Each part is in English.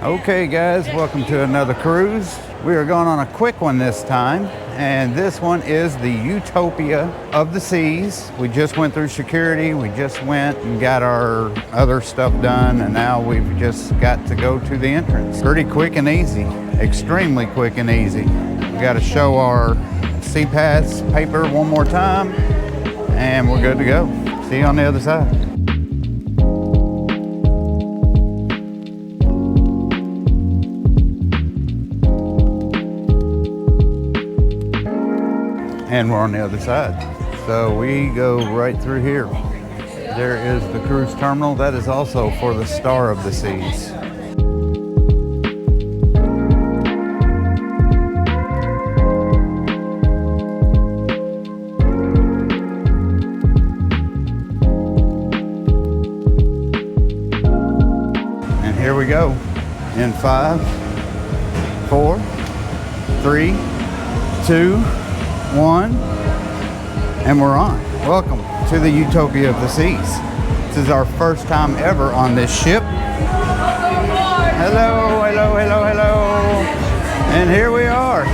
Okay guys, welcome to another cruise. We are going on a quick one this time, and this one is the Utopia of the Seas. We just went through security, we just went and got our other stuff done, and now we've just got to go to the entrance. Pretty quick and easy, extremely quick and easy. We got to show our Sea Pass paper one more time, and we're good to go. See you on the other side. And we're on the other side. So we go right through here. There is the cruise terminal. That is also for the Star of the Seas. And here we go. In 5, 4, 3, 2, 1, and we're on. Welcome to the Utopia of the Seas. This is our first time ever on this ship. Hello, hello, hello, hello. And here we are.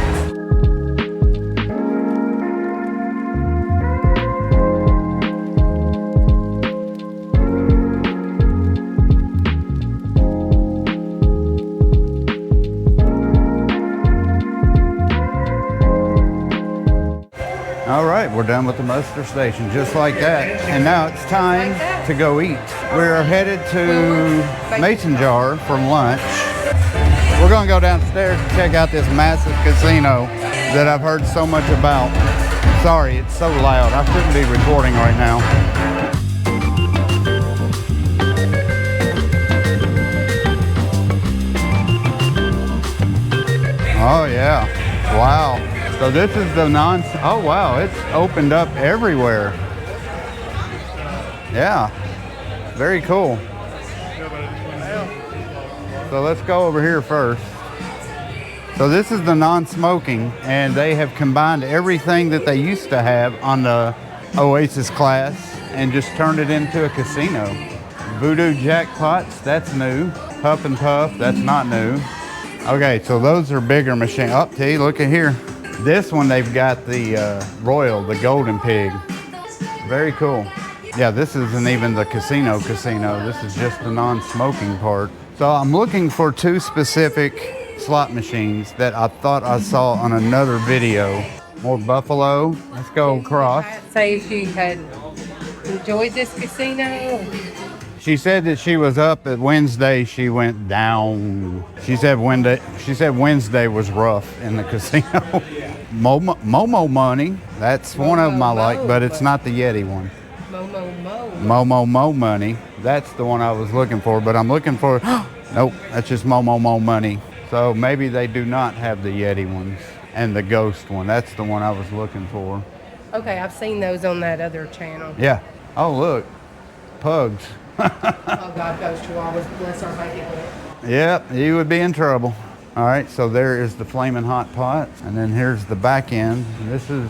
All right, we're done with the muster station, just like that. And now it's time to go eat. We're headed to Mason Jar for lunch. We're gonna go downstairs and check out this massive casino that I've heard so much about. Sorry, it's so loud. I shouldn't be recording right now. Oh yeah, wow. So this is the oh wow, it's opened up everywhere. Yeah, very cool. So let's go over here first. So this is the non-smoking, and they have combined everything that they used to have on the Oasis class and just turned it into a casino. Voodoo jackpots, that's new. Puff and Puff, that's not new. Okay, so those are bigger machines. Oh, T, look at here. This one, they've got the Royal, the Golden Pig. Very cool. Yeah, this isn't even the casino. This is just the non-smoking part. So I'm looking for two specific slot machines that I thought I saw on another video. More buffalo. Let's go across. Say she had enjoyed this casino. She said that she was up at Wednesday. She went down. She said Wednesday was rough in the casino. Momo money. That's one of them I like, but it's not the Yeti one. Momo money. That's the one I was looking for, but I'm looking for, nope, that's just Momo money. So maybe they do not have the Yeti ones and the Ghost one. That's the one I was looking for. Okay, I've seen those on that other channel. Yeah. Oh, look, pugs. Oh God, those chihuahuas, bless our baby. Yep, you would be in trouble. All right, so there is the flaming hot pot, and then here's the back end. This is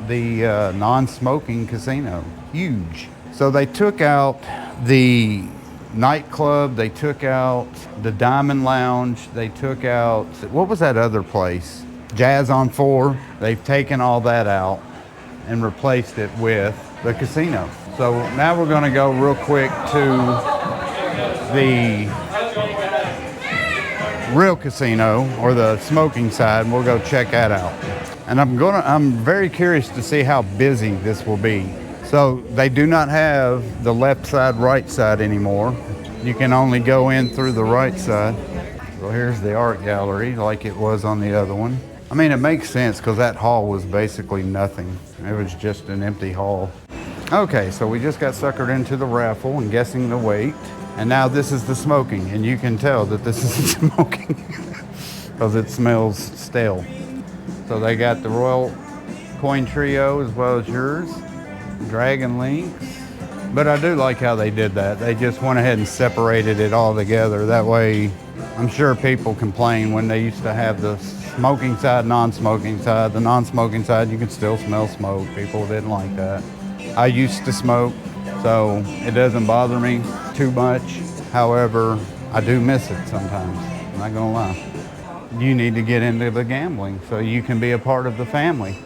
the non-smoking casino. Huge. So they took out the nightclub, they took out the Diamond Lounge, they took out, what was that other place? Jazz on 4. They've taken all that out and replaced it with the casino. So now we're gonna go real quick to the real casino, or the smoking side, and we'll go check that out. And I'm very curious to see how busy this will be. So they do not have the left side, right side anymore. You can only go in through the right side. So here's the art gallery like it was on the other one. I mean, it makes sense because that hall was basically nothing. It was just an empty hall. Okay, so we just got suckered into the raffle and guessing the weight. And now this is the smoking, and you can tell that this is smoking because it smells stale. So they got the Royal Coin Trio as well as yours, Dragon Links. But I do like how they did that. They just went ahead and separated it all together. That way, I'm sure people complain when they used to have the smoking side, non-smoking side. The non-smoking side, you can still smell smoke. People didn't like that. I used to smoke, so it doesn't bother me too much. However, I do miss it sometimes. I'm not gonna lie. You need to get into the gambling so you can be a part of the family.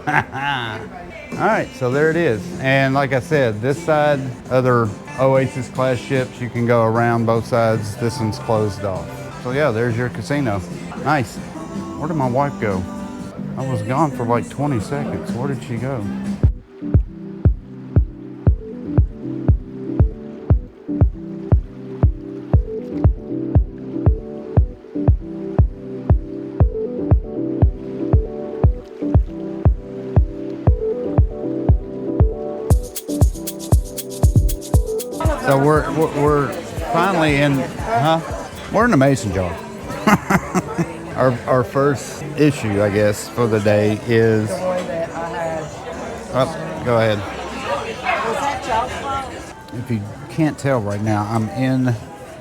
All right, so there it is. And like I said, this side, other Oasis class ships, you can go around both sides. This one's closed off. So yeah, there's your casino. Nice. Where did my wife go? I was gone for like 20 seconds. Where did she go? So we're finally in, We're in the mason jar. Our first issue, I guess, for the day is. Oh, go ahead. If you can't tell right now, I'm in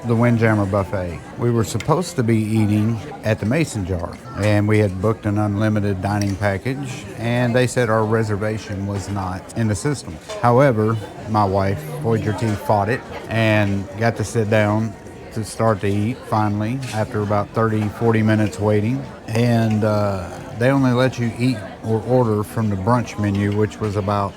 the Windjammer buffet. We were supposed to be eating at the Mason Jar, and we had booked an unlimited dining package, and they said our reservation was not in the system. However, my wife, Voyager T, fought it and got to sit down to start to eat finally after about 30-40 minutes waiting. And they only let you eat or order from the brunch menu, which was about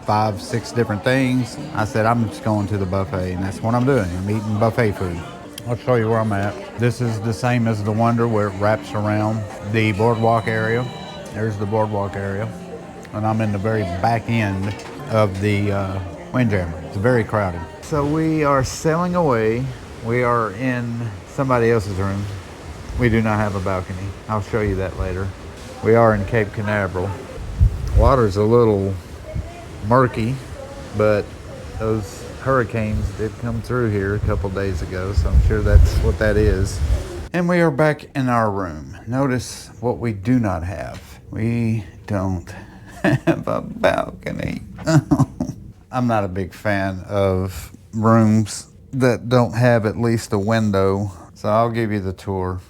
5-6 different things. I said, I'm just going to the buffet, and that's what I'm doing. I'm eating buffet food. I'll show you where I'm at. This is the same as the Wonder, where it wraps around the boardwalk area. There's the boardwalk area. And I'm in the very back end of the Windjammer. It's very crowded. So we are sailing away. We are in somebody else's room. We do not have a balcony. I'll show you that later. We are in Cape Canaveral. Water's a little murky, but those hurricanes did come through here a couple days ago, so I'm sure that's what that is. And we are back in our room. Notice what we do not have. We don't have a balcony. I'm not a big fan of rooms that don't have at least a window, so I'll give you the tour.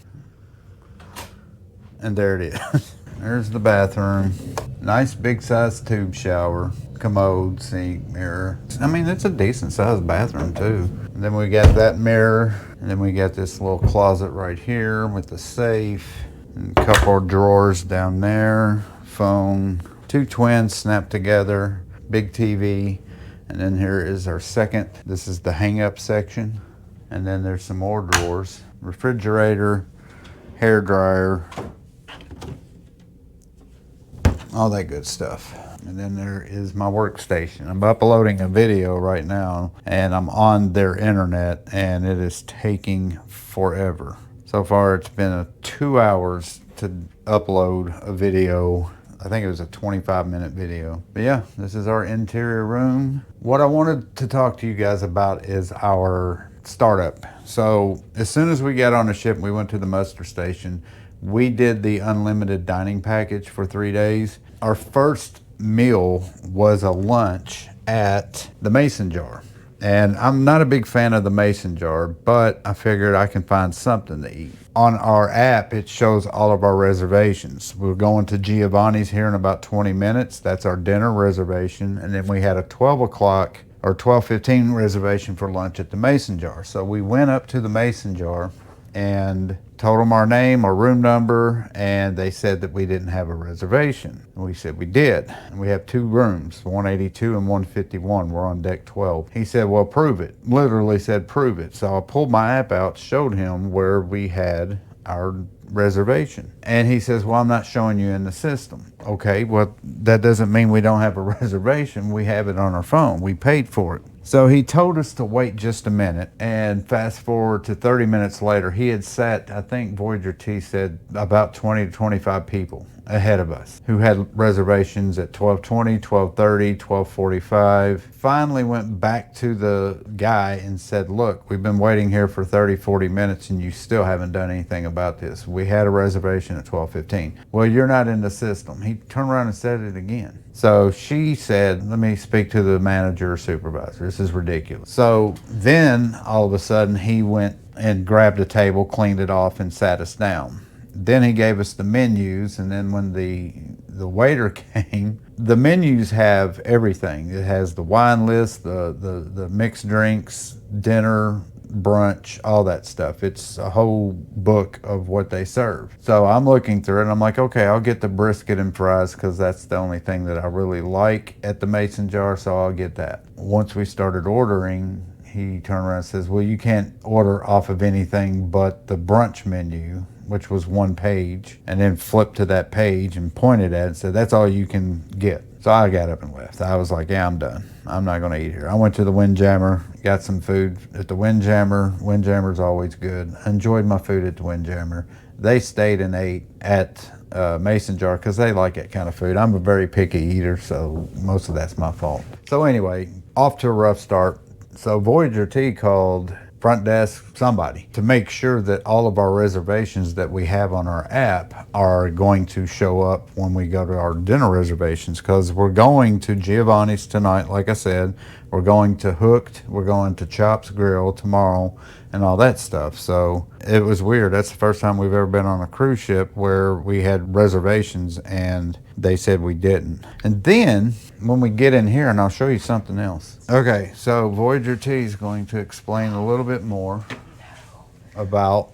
And there it is. There's the bathroom. Nice big size tube shower, commode, sink, mirror. I mean, it's a decent sized bathroom too. And then we got that mirror, and then we got this little closet right here with the safe, and a couple of drawers down there, phone, 2 twins snapped together, big TV, and then here is our second. This is the hang up section, and then there's some more drawers, refrigerator, hair dryer, all that good stuff. And then there is my workstation. I'm uploading a video right now, and I'm on their internet, and it is taking forever. So far, it's been 2 hours to upload a video. I think it was a 25-minute video. But yeah, this is our interior room. What I wanted to talk to you guys about is our startup. So as soon as we got on the ship, we went to the muster station. We did the unlimited dining package for 3 days. Our first meal was a lunch at the Mason Jar. And I'm not a big fan of the Mason Jar, but I figured I can find something to eat. On our app, it shows all of our reservations. We're going to Giovanni's here in about 20 minutes. That's our dinner reservation. And then we had a 12 o'clock or 12:15 reservation for lunch at the Mason Jar. So we went up to the Mason Jar and told them our name, our room number, and they said that we didn't have a reservation. And we said we did. And we have 2 rooms, 182 and 151. We're on deck 12. He said, well, prove it. Literally said, prove it. So I pulled my app out, showed him where we had our reservation. And he says, well, I'm not showing you in the system. Okay, well, that doesn't mean we don't have a reservation. We have it on our phone. We paid for it. So he told us to wait just a minute, and fast forward to 30 minutes later, he had sat, I think Voyager T said, about 20 to 25 people ahead of us who had reservations at 12:20, 12:30, 12:45. Finally went back to the guy and said, look, we've been waiting here for 30-40 minutes and you still haven't done anything about this. We had a reservation at 12:15. Well, you're not in the system. He turned around and said it again. So she said, let me speak to the manager or supervisor. This is ridiculous. So then all of a sudden he went and grabbed a table, cleaned it off, and sat us down. Then he gave us the menus, and then when the waiter came, the menus have everything. It has the wine list, the mixed drinks, dinner, brunch, all that stuff. It's a whole book of what they serve. So I'm looking through it and I'm like, okay, I'll get the brisket and fries because that's the only thing that I really like at the mason jar, so I'll get that. Once we started ordering, he turned around and says, well, you can't order off of anything but the brunch menu, which was one page, and then flipped to that page and pointed at it and said, that's all you can get. So I got up and left. I was like, yeah, I'm done. I'm not going to eat here. I went to the Windjammer, got some food at the Windjammer. Windjammer's always good. I enjoyed my food at the Windjammer. They stayed and ate at Mason Jar because they like that kind of food. I'm a very picky eater, so most of that's my fault. So anyway, off to a rough start. So Voyager Tea called front desk, somebody, to make sure that all of our reservations that we have on our app are going to show up when we go to our dinner reservations, because we're going to Giovanni's tonight, like I said. We're going to Hooked, we're going to Chops Grill tomorrow, and all that stuff. So it was weird. That's the first time we've ever been on a cruise ship where we had reservations and they said we didn't. And then when we get in here, and I'll show you something else. Okay, so Voyager T is going to explain a little bit more about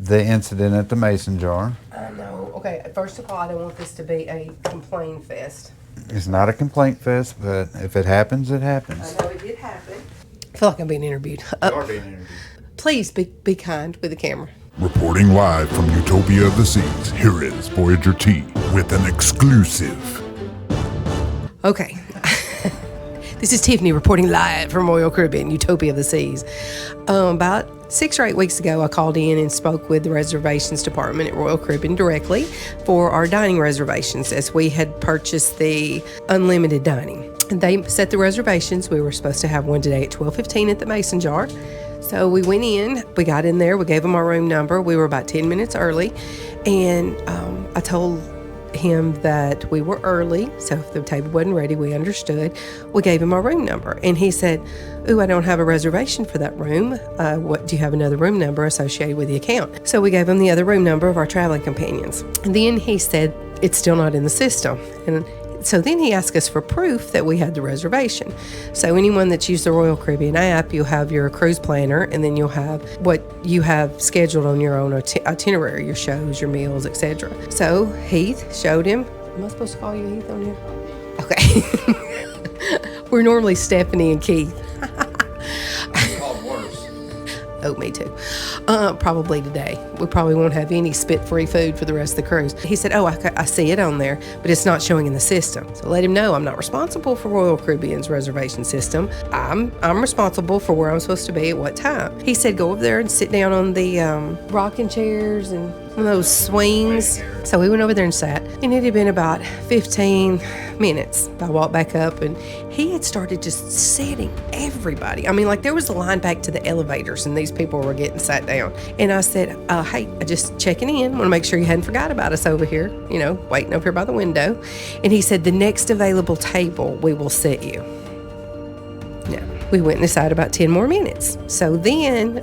the incident at the Mason Jar. I know. Okay, first of all, I don't want this to be a complaint fest. It's not a complaint fest, but if it happens, it happens. I know it did happen. I feel like I'm being interviewed. You are being interviewed. Please be kind with the camera. Reporting live from Utopia of the Seas, here is Voyager T with an exclusive. Okay. This is Tiffany reporting live from Royal Caribbean, Utopia of the Seas. About 6 or 8 weeks ago, I called in and spoke with the reservations department at Royal Caribbean directly for our dining reservations, as we had purchased the unlimited dining. And they set the reservations. We were supposed to have one today at 12:15 at the Mason Jar. So we went in, we got in there, we gave him our room number. We were about 10 minutes early, and I told him that we were early, so if the table wasn't ready, we understood. We gave him our room number, and he said, ooh, I don't have a reservation for that room. What do you have another room number associated with the account? So we gave him the other room number of our traveling companions. And then he said, it's still not in the system. And so then he asked us for proof that we had the reservation. So anyone that's used the Royal Caribbean app, you'll have your cruise planner, and then you'll have what you have scheduled on your own itinerary, your shows, your meals, etc. So Heath showed him. Am I supposed to call you Heath on here? Okay. We're normally Stephanie and Keith. Oh, me too. Probably today. We probably won't have any spit-free food for the rest of the cruise. He said, oh, I see it on there, but it's not showing in the system. So let him know I'm not responsible for Royal Caribbean's reservation system. I'm responsible for where I'm supposed to be at what time. He said, go over there and sit down on the rocking chairs and one of those swings. So we went over there and sat, and it had been about 15 minutes. I walked back up, and he had started just setting everybody. I mean, like there was a line back to the elevators, and these people were getting sat down. And I said, hey, I just checking in. Want to make sure you hadn't forgot about us over here, waiting over here by the window. And he said, the next available table, we will sit you. Yeah, we went inside about 10 more minutes. So then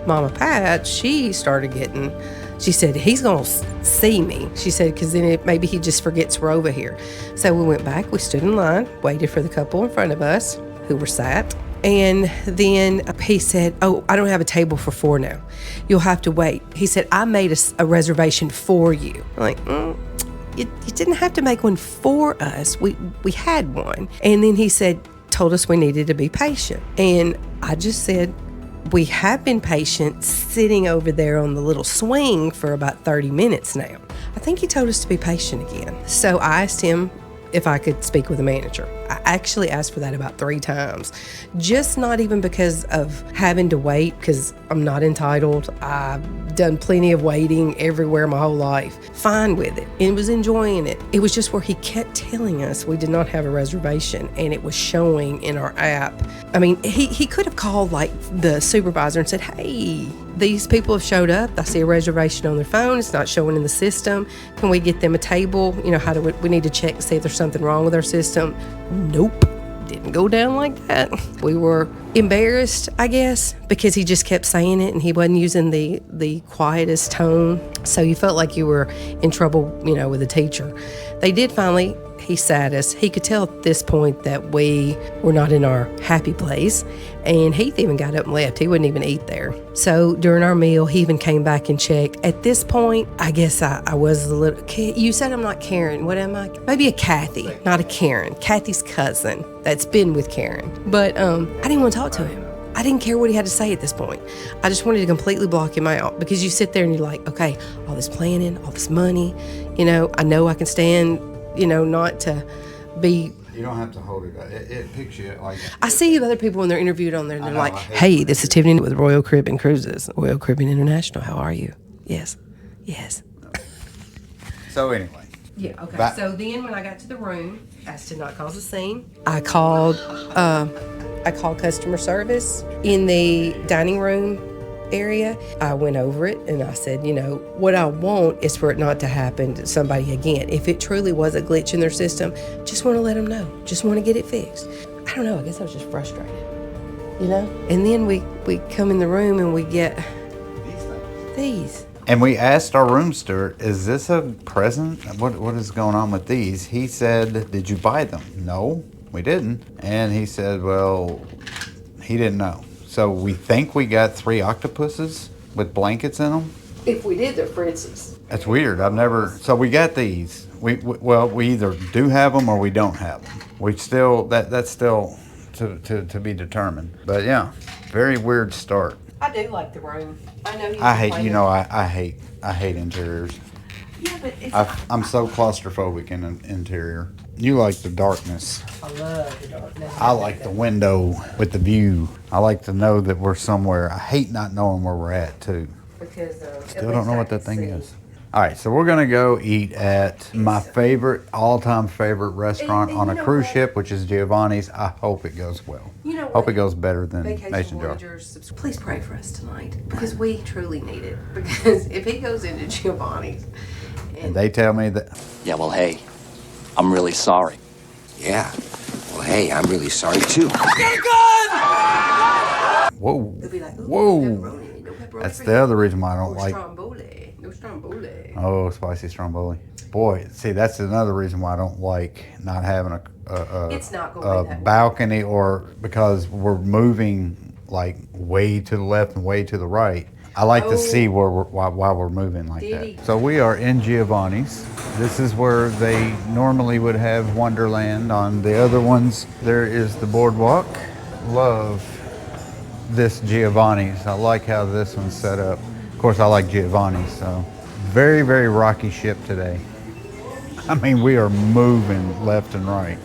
Mama Pat, she said, he's going to see me. She said, because then maybe he just forgets we're over here. So we went back, we stood in line, waited for the couple in front of us who were sat. And then he said, oh, I don't have a table for 4 now. You'll have to wait. He said, I made a reservation for you. I'm like, you didn't have to make one for us. We had one. And then he told us we needed to be patient. And I just said, we have been patient sitting over there on the little swing for about 30 minutes now. I think he told us to be patient again. So I asked him if I could speak with a manager. I actually asked for that about 3 times. Just not even because of having to wait, because I'm not entitled. I've done plenty of waiting everywhere my whole life. Fine with it. And was enjoying it. It was just where he kept telling us we did not have a reservation, and it was showing in our app. I mean, he could have called like the supervisor and said, hey, these people have showed up. I see a reservation on their phone. It's not showing in the system. Can we get them a table? How do we need to check to see if there's something wrong with our system? Nope. Didn't go down like that. We were embarrassed, I guess, because he just kept saying it and he wasn't using the quietest tone. So you felt like you were in trouble, with a teacher. They did finally, he sat us. He could tell at this point that we were not in our happy place. And Heath even got up and left. He wouldn't even eat there. So during our meal, he even came back and checked. At this point, I guess I was a little, you said I'm not Karen. What am I? Maybe a Kathy, not a Karen. Kathy's cousin that's been with Karen. But I didn't want to talk to him. I didn't care what he had to say at this point. I just wanted to completely block him out because you sit there and you're like, okay, all this planning, all this money, I know I can stand, not to be. You don't have to hold it. It picks you like. I see other people when they're interviewed on there and they're like, hey, this is Tiffany with Royal Caribbean Cruises, Royal Caribbean International. How are you? Yes. So anyway. Yeah, okay. So then when I got to the room, as to not cause a scene, I called customer service in the dining room area. I went over it and I said, what I want is for it not to happen to somebody again. If it truly was a glitch in their system, just want to let them know. Just want to get it fixed. I don't know. I guess I was just frustrated, And then we come in the room and we get these. And we asked our room steward, is this a present? What is going on with these? He said, did you buy them? No, we didn't. And he said, well, he didn't know. So we think we got 3 octopuses with blankets in them. If we did, they're Fritz's. That's weird. So we got these. We either do have them or we don't have them. That's still to be determined. But yeah, very weird start. I do like the room. I know. I hate interiors. Yeah, but I'm so claustrophobic in an interior. You like the darkness. I love the darkness. I like the window with the view. I like to know that we're somewhere. I hate not knowing where we're at too. Because still don't know what that thing is. All right, so we're gonna go eat at my all-time favorite restaurant on a cruise ship, which is Giovanni's. I hope it goes well. Hope it goes better than Mason Jar. Please pray for us tonight because we truly need it. Because if he goes into Giovanni's, and they tell me that. Yeah, well, hey, I'm really sorry. Yeah. Well, hey, I'm really sorry too. Get a gun! Whoa. they'll be like, whoa. Pepperoni, no pepperoni. That's the other reason why I don't like. No stromboli. Oh, spicy stromboli. Boy, see, that's another reason why I don't like not having a balcony, or because we're moving like way to the left and way to the right. I like to see why we're moving like that. So we are in Giovanni's. This is where they normally would have Wonderland. On the other ones, there is the boardwalk. Love this Giovanni's. I like how this one's set up. Of course, I like Giovanni's, so. Very, very rocky ship today. I mean, we are moving left and right.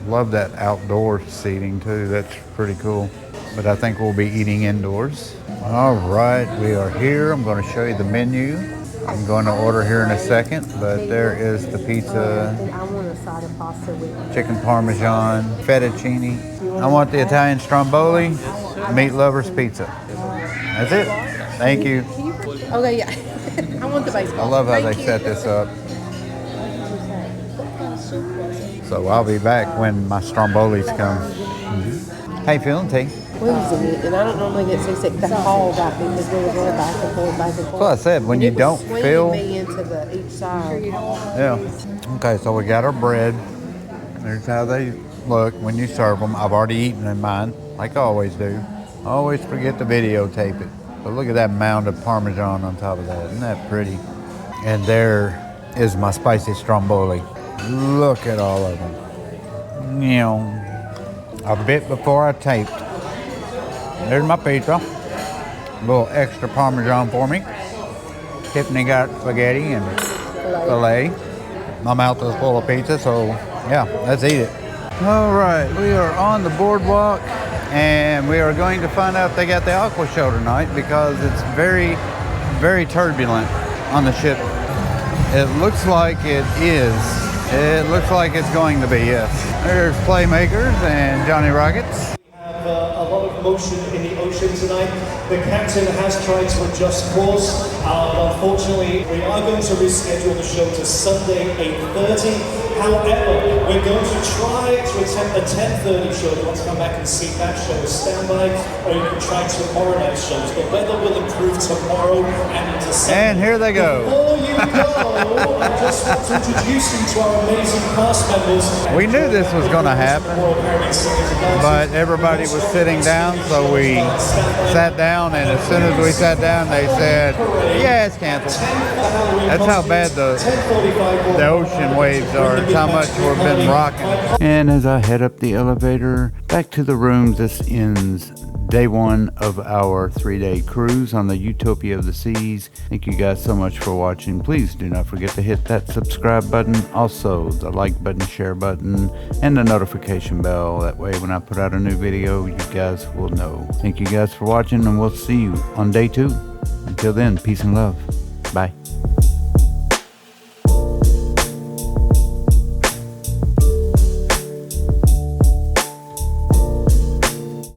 Love that outdoor seating too. That's pretty cool. But I think we'll be eating indoors. All right, we are here. I'm going to show you the menu. I'm going to order here in a second, but there is the pizza. I want a side of pasta with Chicken Parmesan, fettuccine. I want the Italian stromboli, meat lovers pizza. That's it. Thank you. Okay, yeah. I want the baseball. I love how they set this up. So I'll be back when my strombolis come. How you feeling, T? losing it, and I don't normally get seasick. The hall got me because we were going back and forth, back and forth. That's what I said. When you don't feel, me into the each side. Yeah. Okay, so we got our bread. There's how they look when you serve them. I've already eaten in mine, like I always do. I always forget to videotape it. But look at that mound of Parmesan on top of that. Isn't that pretty? And there is my spicy stromboli. Look at all of them. You know, a bit before I taped. There's my pizza. A little extra Parmesan for me. Tiffany got spaghetti and filet. My mouth is full of pizza, so yeah, let's eat it. All right, we are on the boardwalk and we are going to find out if they got the aqua show tonight because it's very, very turbulent on the ship. It looks like it is. It looks like it's going to be, yes. There's Playmakers and Johnny Rockets. We have a lot of motion in the ocean tonight. The captain has tried to adjust course, but Unfortunately, we are going to reschedule the show to Sunday, 8:30. However, we're going to try to attempt a 10:30 show. If you want to come back and see that show, stand by, or you can try tomorrow night's shows. The weather will improve tomorrow and into Sunday. And here they go. Before you go, I just want to introduce you to our amazing cast members. We knew this was going to happen, but everybody was sitting down, so we sat down, and as soon as we sat down, they said, yeah, it's canceled. That's how bad the ocean waves are. It's how much we've been rocking. And as I head up the elevator back to the rooms, this ends day one of our 3-day cruise on the Utopia of the Seas. Thank you guys so much for watching. Please do not forget to hit that subscribe button, also the like button, share button, and the notification bell. That way when I put out a new video, you guys will know. Thank you guys for watching, and we'll see you on day 2. Until then, peace and love. Bye.